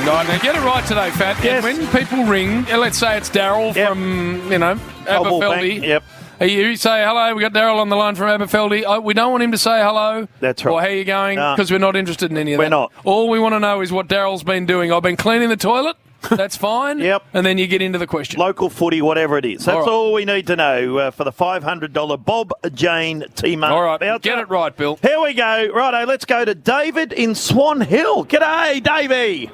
guy. Now, get it right today, Fat. Yes. And when people ring, let's say it's Daryl from, Aberfeldy. Yep. You say, hello, we got Daryl on the line from Aberfeldy. We don't want him to say hello. That's right. Or how you going, No. because we're not interested in any of that. We're not. All we want to know is what Daryl's been doing. I've been cleaning the toilet. That's fine. Yep. And then you get into the question. Local footy, whatever it is. That's All right. all we need to know for the $500 Bob Jane T-Mark. All right, voucher. get it right, Bill. Here we go. Righto, let's go to David in Swan Hill. G'day, Davey.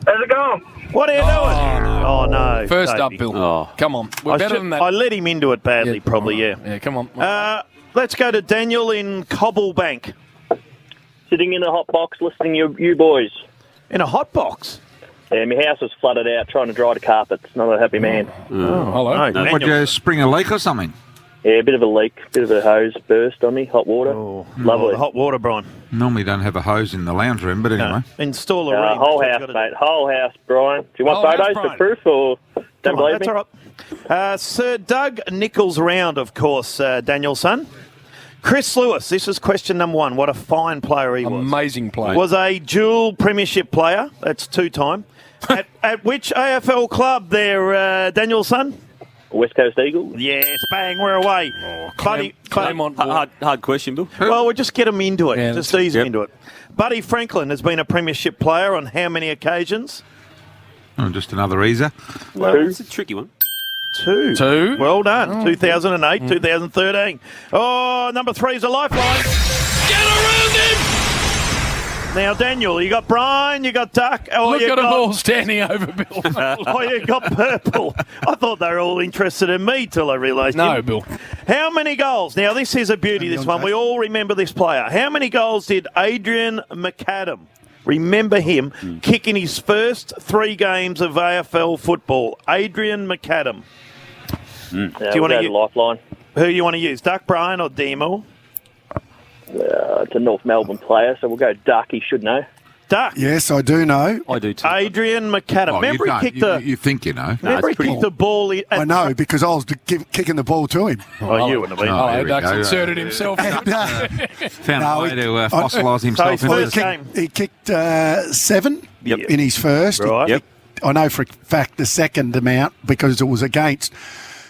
How's it going? What are you doing? Oh, no. First Davey. up, Bill. Oh. Come on. We're better than that. I let him into it badly, probably, yeah. Yeah, come on. Let's go to Daniel in Cobblebank. Sitting in a hot box listening to you boys. In a hot box? Yeah, my house was flooded out trying to dry the carpets. Not a happy man. Hello. No, Would Daniel. you spring a leak or something? Yeah, a bit of a leak, bit of a hose burst on me, hot water. Lovely. The hot water, Brian. Normally don't have a hose in the lounge room, but anyway. Install a ring. Whole That's house, what you've got to mate. Whole house, Brian. Do you want Whole house, photos Brian. for proof or don't Come on, believe that's me? all right. Sir Doug Nichols round, of course, Daniel's son. Chris Lewis, this is question number one. What a fine player he was. Amazing play. Was a dual premiership player. That's two-time. at which AFL club there, Daniel's son? West Coast Eagles. Yes, bang, we're away. Buddy, Claremont. Hard question, Bill. well, we'll just get him into it. Yeah, just that's- ease him into it. Buddy Franklin has been a premiership player on how many occasions? Oh, just another easer. It's a tricky one. Two. Well done. 2008, 2013. Oh, number three is a lifeline. Get around him! Now, Daniel, you got Brian, you got Duck. Oh, Look you at them got, all standing over Bill. oh, you got Purple. I thought they were all interested in me till I realised. No, him. Bill. How many goals? Now, this is a beauty, this one. We all remember this player. How many goals did Adrian McAdam, remember him, kick in his first 3 games of AFL football? Adrian McAdam. Yeah, Do you want to use lifeline? Who you want to use, Duck, Brian, or Demo? It's a North Melbourne player, so we'll go Duck. He should know. Duck. Yes, I do know. I do too. Adrian McAdam. Oh, Remember you he don't. kicked the. You think you know. Remember he it's pretty- kicked the ball. I know because I was kicking the ball to him. Oh, you wouldn't have been. Oh, Oh, there we Duck's go. inserted himself. Found No, a way he- to fossilise himself So in his this. first game. He kicked 7 Yep. in his first. Right. Yep. I know for a fact the second amount because it was against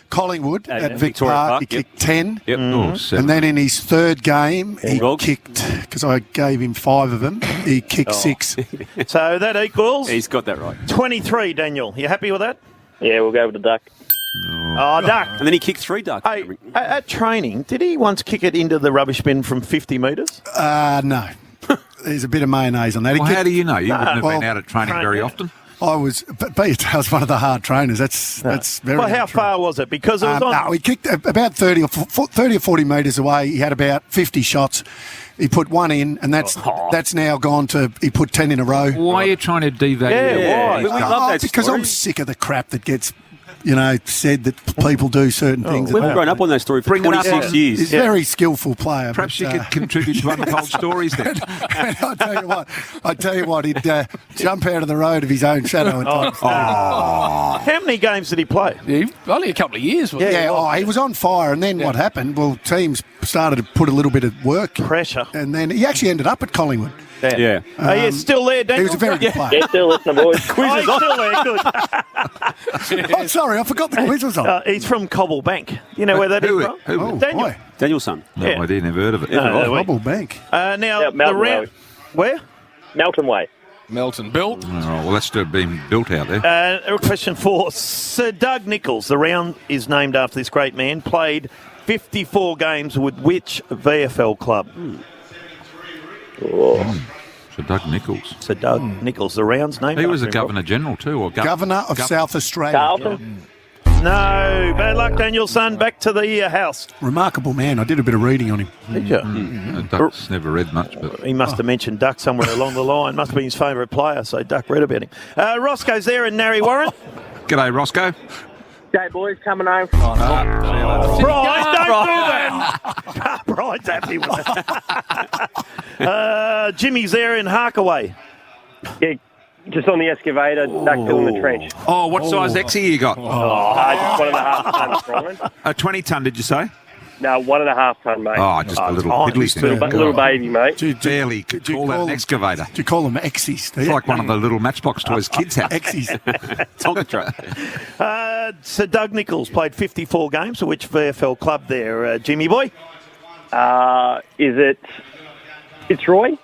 Collingwood At at Vic Victoria Park. Park, He yep. kicked 10. Yep. Oh, seven. And then in his third game, he Bulldogs. kicked, because I gave him 5 of them, he kicked 6. So that equals He's got that right. 23, Daniel. You happy with that? Yeah, we'll go with the Duck. Oh, Duck. And then he kicked 3 ducks. Hey, at training, did he once kick it into the rubbish bin from 50 metres? No. There's a bit of mayonnaise on that. He Well, how kicked- do you know? You wouldn't have well, been out at training very often. I was one of the hard trainers. That's very Well, how true. far was it? Because it was on. No, he kicked about 30 or 40 metres away. He had about 50 shots. He put 1 in, and that's now gone to. He put 10 in a row. Why are you trying to devalue? Yeah, why? We love that Because story. I'm sick of the crap that gets, said that people do certain things. We've grown up on that story for Bring it up 26 on- years. He's a very skillful player. Perhaps but, you could contribute to Untold Stories then. I tell you what, he'd jump out of the road of his own shadow. And How many games did he play? Only a couple of years. Wasn't he was on fire. And then what happened? Well, teams started to put a little bit of work. Pressure. And then he actually ended up at Collingwood. Yeah. Are you still there, He Daniel? was a very good player. Yeah, still listening, boys. Oh, he's still there. Good. Oh, sorry, I forgot the quiz was on. He's from Cobblebank. You know where that is Who- from? who- Oh, Daniel. boy. Daniel's son. No Yeah. idea, never heard of it. No, Bubble Bank. Now, Yeah, the Melton round. Road. Where? Melton Way. Melton. Bill. Oh, well, that's to have been built out there. Question 4. Sir Doug Nichols, the round is named after this great man, played 54 games with which VFL club? So Doug Nichols. Sir Doug Nichols, the round's named He after was a him. Governor General too, or Governor of South Australia. Carlton. No, bad luck, Daniel, son. Back to the house. Remarkable man. I did a bit of reading on him. Did you? Duck's never read much, but He must have mentioned Duck somewhere along the line. Must have been his favourite player, so Duck read about him. Roscoe's there in Narry Warren. g'day, Roscoe. Okay, boys, coming home. Bryce, don't do that. Bryce, happy with that. Jimmy's there in Harkaway. Yeah, just on the excavator, duck doing the trench. Oh, what size Exie you got? Just 1.5 tons, Brian. A 20 ton, did you say? No, 1.5 ton, mate. Oh, just a little fine. piddly Just thing. Little baby, mate. Do you Barely could do you call that call an them- excavator. do you call them X's? Do It's you? like one of the little Matchbox toys kids have. X's. Tonka truck. Sir Doug Nichols played 54 games. For which VFL club there, Jimmy boy? Is it Fitzroy?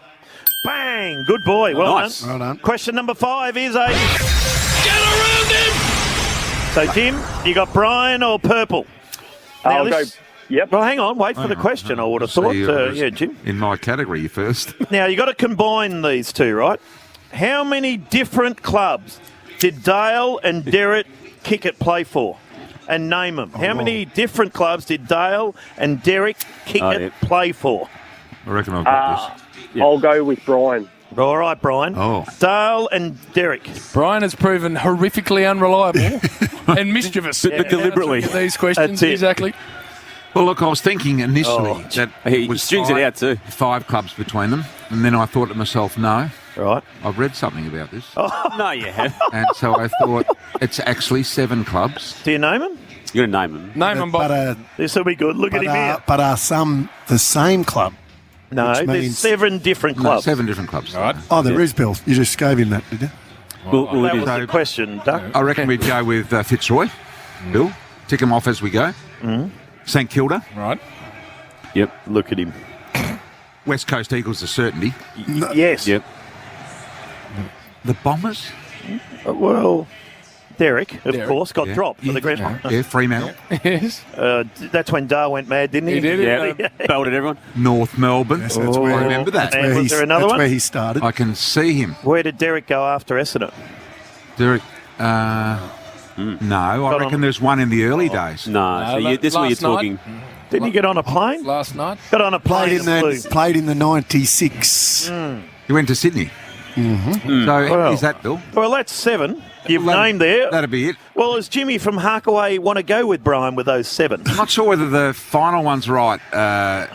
Bang! Good boy. Well Nice. done. Well done. Question number 5 is a... Get around him! So, Jim, you got Brian or purple? I'll go. Yep. Well, hang on. Wait for the question, I would have thought. See, it was Yeah, Jim. In my category first. Now, you got to combine these two, right? How many different clubs did Dale and Derek Kickett play for? And name them. How many different clubs did Dale and Derek Kickett play for? I reckon I've got I'll go with Brian. All right, Brian. Oh. Dale and Derek. Brian has proven horrifically unreliable and mischievous. Deliberately. These questions, That's it. exactly. this. Well, look, I was thinking initially that He was strings it out too. 5 clubs between them. And then I thought to myself, no, Right. I've read something about this. No, you have. And so I thought it's actually 7 clubs. Do you name them? You're going to name him. Name them, But, Bob. This will be good. Look at him here. but are some the same club? No, which there's means- 7 different No, clubs. 7 different clubs. Right. Oh, there is, Bill. You just gave him that, did you? Well, That it was is. the question, Duck. I reckon we'd go with Fitzroy. Bill, tick them off as we go. St Kilda, Right. Yep. Look at him. West Coast Eagles, a certainty. Yes. Yep. The Bombers, Well, Derek, of Derek, course, got yeah. dropped for the grand final. yeah, Fremantle, Yes. That's when Dale went mad, didn't he? He did it. Yeah. Belted everyone. North Melbourne. Yes, that's where- I remember that. And was there another that's one? where he started. I can see him. Where did Derek go after Essendon? Derek, no, I reckon there's one in the early days. No, so you, this is where you're last night. talking. Didn't he get on a plane? Last night. Got on a plane and flew. Played in the 96. He went to Sydney. Mm-hmm. So Well. is that Bill? Well, that's 7. You've Well, named there. That'd be it. Well, does Jimmy from Harkaway want to go with Brian with those 7? I'm not sure whether the final one's right.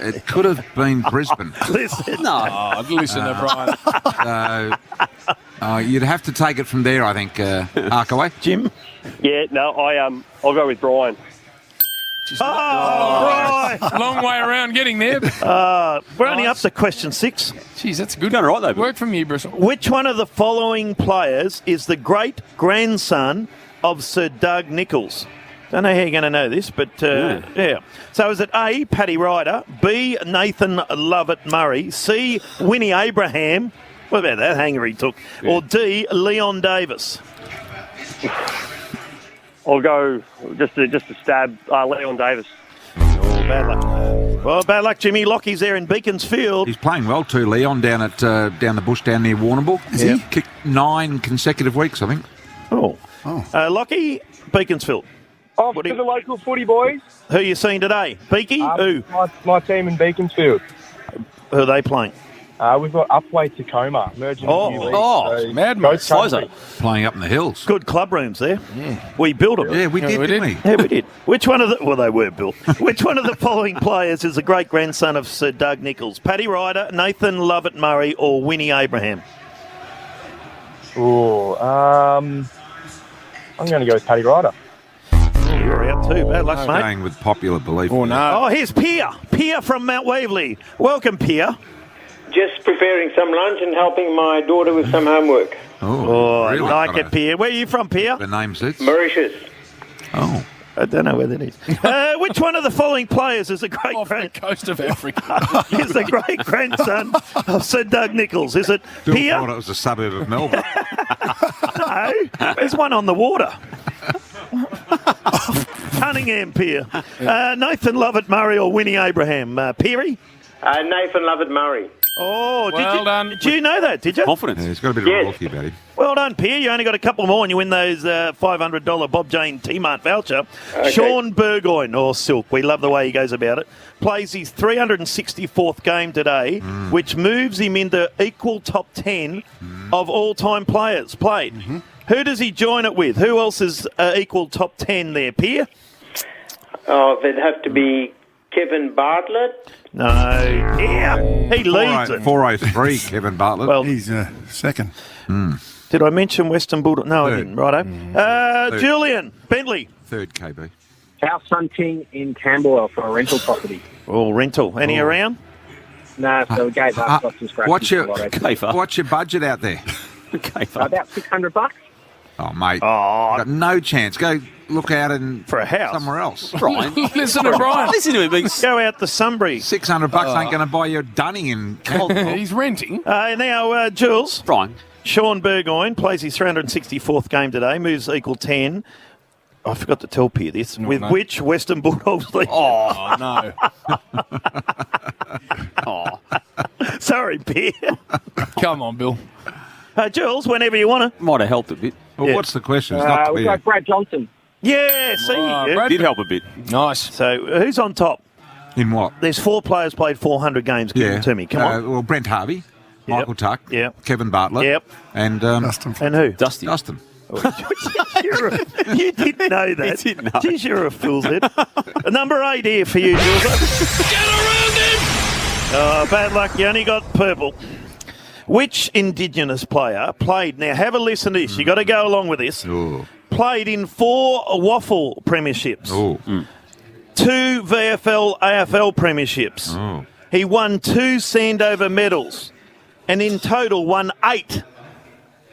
It could have been Brisbane. Listen. Oh, listen to Brian. So you'd have to take it from there, I think, Arkaway. Jim? Yeah, no, I'll go with Brian. Oh, right. Long way around getting there. We're only up to question 6. Jeez, that's good. Done all right, though, Bill. Work from you, Bristol. Which one of the following players is the great-grandson of Sir Doug Nichols? Don't know how you're going to know this, but yeah. So is it A, Paddy Ryder, B, Nathan Lovett Murray, C, Winnie Abraham, what about that hanger he took, or D, Leon Davis? I'll go just a stab. Leon Davis. Oh, bad luck. Well, bad luck, Jimmy. Lockie's there in Beaconsfield. He's playing well too, Leon, down at down the bush down near Warrnambool. Is he? Kicked 9 consecutive weeks, I think. Oh. Lockie, Beaconsfield. Off What do to you- the local footy boys. Who are you seeing today? Beaky? Who? My team in Beaconsfield. Who are they playing? We've got Upway Tacoma merging. Oh. the new league, Oh, so mad both Sizer. countries. Playing up in the hills. Good club rooms there. We built them. Yeah, we did, we didn't did. we? Yeah, we did. Which one of the... Well, they were built. Which one of the following players is the great-grandson of Sir Doug Nichols? Paddy Ryder, Nathan Lovett Murray, or Winnie Abraham? Ooh, I'm going to go with Paddy Ryder. You're out too. Bad luck, mate. Going with popular belief. Oh, no. Oh, here's Pierre. Pierre from Mount Waverley. Welcome, Pierre. Just preparing some lunch and helping my daughter with some homework. Oh, really? I like Got it, Pierre. Where are you from, Pierre? The name sits. Mauritius. Oh. I don't know where that is. Which one of the following players is the Off the great coast of Africa. is the great grandson of Sir Doug Nichols? Is it Bill Pierre? thought it was a suburb of Melbourne. No, there's one on the water. Cunningham, Pierre. Nathan Lovett Murray or Winnie Abraham? Peary? Nathan Lovett Murray. Oh, Well done. Did you know that? Did you? Confidence. Yeah, he's got a bit of Yes. royalty about him. Well done, Pierre. You only got a couple more and you win those $500 Bob Jane T-Mart voucher. Okay. Sean Burgoyne, or Silk, we love the way he goes about it, plays his 364th game today, which moves him into equal top 10 of all-time players played. Who does he join it with? Who else is equal top 10 there, Pierre? Oh, it'd have to be Kevin Bartlett. No, Pierre. He leads it. 403, Kevin Bartlett. Well, He's second. did I mention Western Bulldog? No, I Third. didn't. Righto. Julian Bentley. Third KB. House hunting in Camberwell for a rental property. Oh, rental. Any around? No, so we gave up, got some scratches. What's your for a lot of- Kafer. what's your budget out there? Kafer. About $600. Oh, mate. Oh, Got no chance. Go look out for a house. somewhere else. Brian. Listen to Brian. Listen to him. Go out to Sunbury. $600 ain't going to buy you a dunny in. He's renting. Now, Jules. Brian. Sean Burgoyne plays his 364th game today, moves equal 10. I forgot to tell Pierre this. With no. which Western Bulldogs leader? Oh, no. Oh, Sorry, Pierre. Come on, Bill. Jules, whenever you want to. might have helped a bit. Well, Yeah. what's the question? It's not We clear. got Brad Johnson. Yeah, see. yeah. Brad- Did help a bit. Nice. So, who's on top? In what? There's 4 players played 400 games. Give them to me. Come on. Well, Brent Harvey, Michael Tuck, Yep. Kevin Bartlett, Yep. and Dustin. And who? Dusty. Dustin. You didn't know that. He didn't know. Jeez, you're a fool's head. Number 8 here for you, Jules. Get around him! Bad luck. You only got purple. Which Indigenous player played? Now, have a listen to this. You got to go along with this. Oh. Played in 4 waffle premierships, Oh. 2 VFL AFL premierships. Oh. He won 2 Sandover medals, and in total won 8.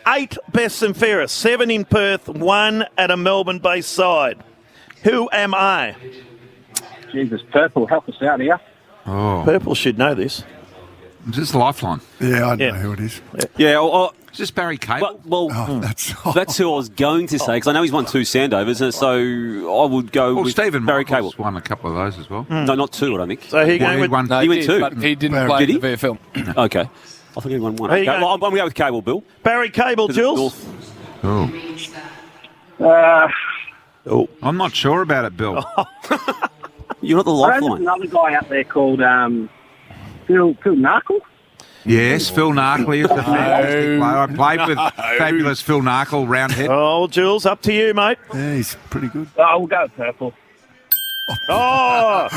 8 best and fairest, 7 in Perth, 1 at a Melbourne-based side. Who am I? Jesus, Purple, help us out here. Oh. Purple should know this. Is this Lifeline? Yeah, I Yeah. know who it is. Yeah, Is this Barry Cable? well, Oh, that's that's who I was going to say, because I know he's won 2 Sandovers, and so I would go Well, with Stephen Barry Michaels Cable. won a couple of those as well. No, not 2, I don't think. So he Well, going he with won. No, He went did, 2. but he didn't Barry- play Did in the he? VFL. Okay. I think he won 1. There you Okay, go. well, I'm going to go with Cable, Bill. Barry Cable, 'Cause it's Jules. North. Oh. Oh, I'm not sure about it, Bill. You're not the I know there's lifeline. another guy out there called Phil Narkle. Yes, Phil Narkle is a fantastic player. I played with fabulous Phil Narkle, roundhead. oh, Jules, up to you, mate. yeah, he's pretty good. Oh, we'll go with Purple. Oh,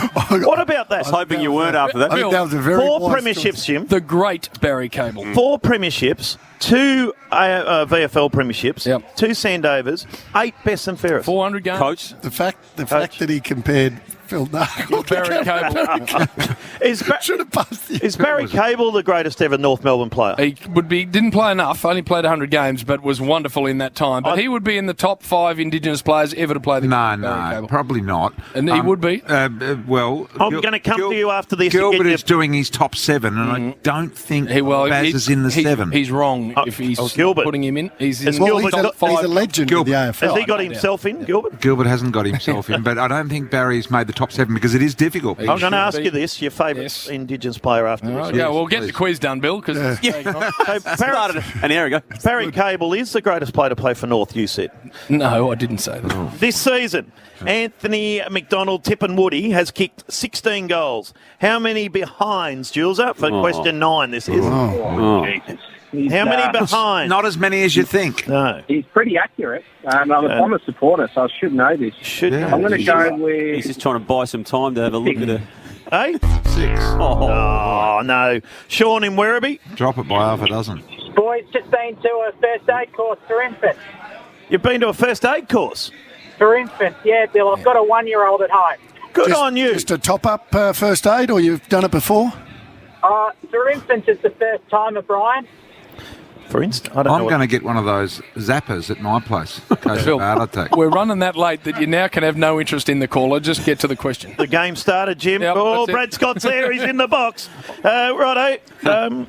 what about that? I was hoping you weren't after that. I think that was a very 4 wise premierships, choice. Jim. The great Barry Cable. 4 premierships, 2 VFL premierships, Yep. 2 Sandovers, 8 best and fairest. 400 games. Coach. The fact that he compared Phil Narkle to Barry Cable. Is, should have passed the is Barry Cable the greatest ever North Melbourne player? He didn't play enough, only played 100 games, but was wonderful in that time. But he would be in the top 5 Indigenous players ever to play the No, game. Barry Cable. probably not. And he would be. Well, I'm going to come to you after this. to Gilbert get is doing his top 7, and I don't think Baz is in the 7. He's wrong if he's Gilbert. putting him in. He's in Is the Well, Gilbert top got- he's 5. a legend Gilbert. of the AFL. Has he got himself in, Gilbert? Gilbert hasn't got himself in, but I don't think Barry's made the top 7 because it is difficult. I'm going should to ask be. you this: your favourite Yes. Indigenous player after this? Okay, well, get please. the quiz done, Bill, because So Started an hour ago. Barry Cable is the greatest player to play for North. You said no, I didn't say that. this season. Anthony McDonald Tippenwoody has kicked 16 goals. How many behinds, Jules? Up for question 9. This is Oh. He's, how many behinds? Not as many as you think. No, He's pretty accurate. I'm a supporter, so I should know this. should Yeah. I'm going to go He's with... just trying to buy some time to have a look at it. eh? 6. Oh no, Sean in Werribee. Drop it by half a dozen. Boys, just been to a first aid course for infants. You've been to a first aid course. For infants, yeah, Bill. I've got a 1-year-old at home. Good on you. Just a top-up first aid, or you've done it before? For infants, it's the first timer, Brian. For instance, I don't I'm know. going to get one of those zappers at my place. In case of Phil, a heart attack. we're running that late that you now can have no interest in the caller. Just get to the question. The game started, Jim. Yep, oh, that's it. Brad Scott's there. He's in the box. Righto.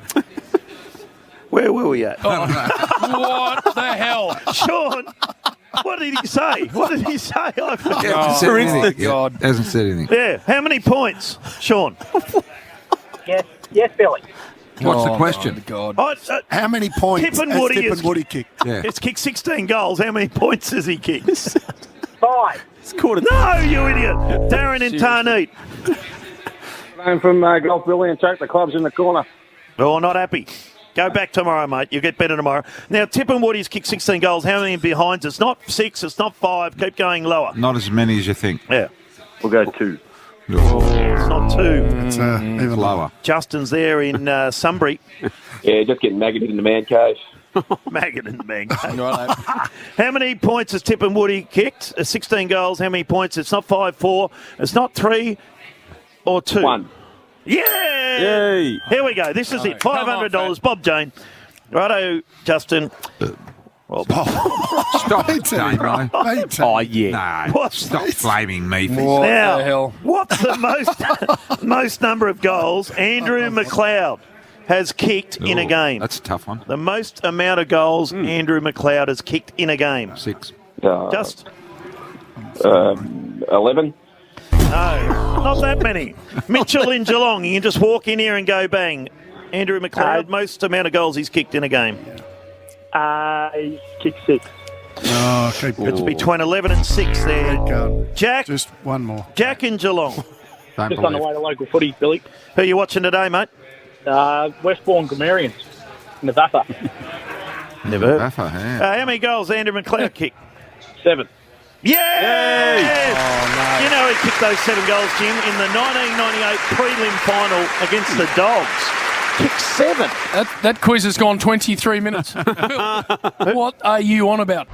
Where were we at? What the hell? Sean, what did he say? What did he say? I forgot. Yeah, hasn't said anything. Yeah, God. hasn't said anything. Yeah. How many points, Sean? Yes, Billy. What's the Oh, question? my God. How many points has Tippenwoody is- Tippenwoody kicked? Yeah. It's kicked 16 goals. How many points has he kicked? 5. No, you idiot. Darren in Tarneet. I'm from Golf Billy and Chuck. The club's in the corner. Oh, not happy. Go back tomorrow, mate. You'll get better tomorrow. Now, Tippenwoody's kicked 16 goals. How many behinds? It's not 6. It's not 5. Keep going lower. Not as many as you think. Yeah. We'll go 2. It's not 2. It's even lower. Lower. Justin's there in Sunbury. Yeah, just getting maggoted in the man cave. Maggot and Meg. Righto. How many points has Tip and Woody kicked? 16 goals. How many points? It's not 5-4. It's not 3 or 2. 1. Yeah! Yay. Here we go. This is it. Come on, $500. Fred. Bob Jane. Righto, Justin. Stop it, Damo. Mate, Oh, yeah. No, What? stop blaming me. For What Now, the hell? what's the most number of goals Andrew McLeod has kicked in a game? That's a tough one. The most amount of goals Andrew McLeod has kicked in a game. 6. Just 11. no, not that many. Mitchell in Geelong. You can just walk in here and go bang. Andrew McLeod, most amount of goals he's kicked in a game. He's kicked 6. Oh, keep It's between 11 and 6 there. going. Jack, Just one more. Jack in Geelong. Don't Just on the believe. way to local footy, Billy. Who are you watching today, mate? Westbourne Grammarians. Navappa. Never heard. Baffa, yeah. How many goals Andrew McLeod kicked? 7. Yes! You know he kicked those 7 goals, Jim, in the 1998 prelim final against the Dogs. Kicked 7. That quiz has gone 23 minutes. What are you on about?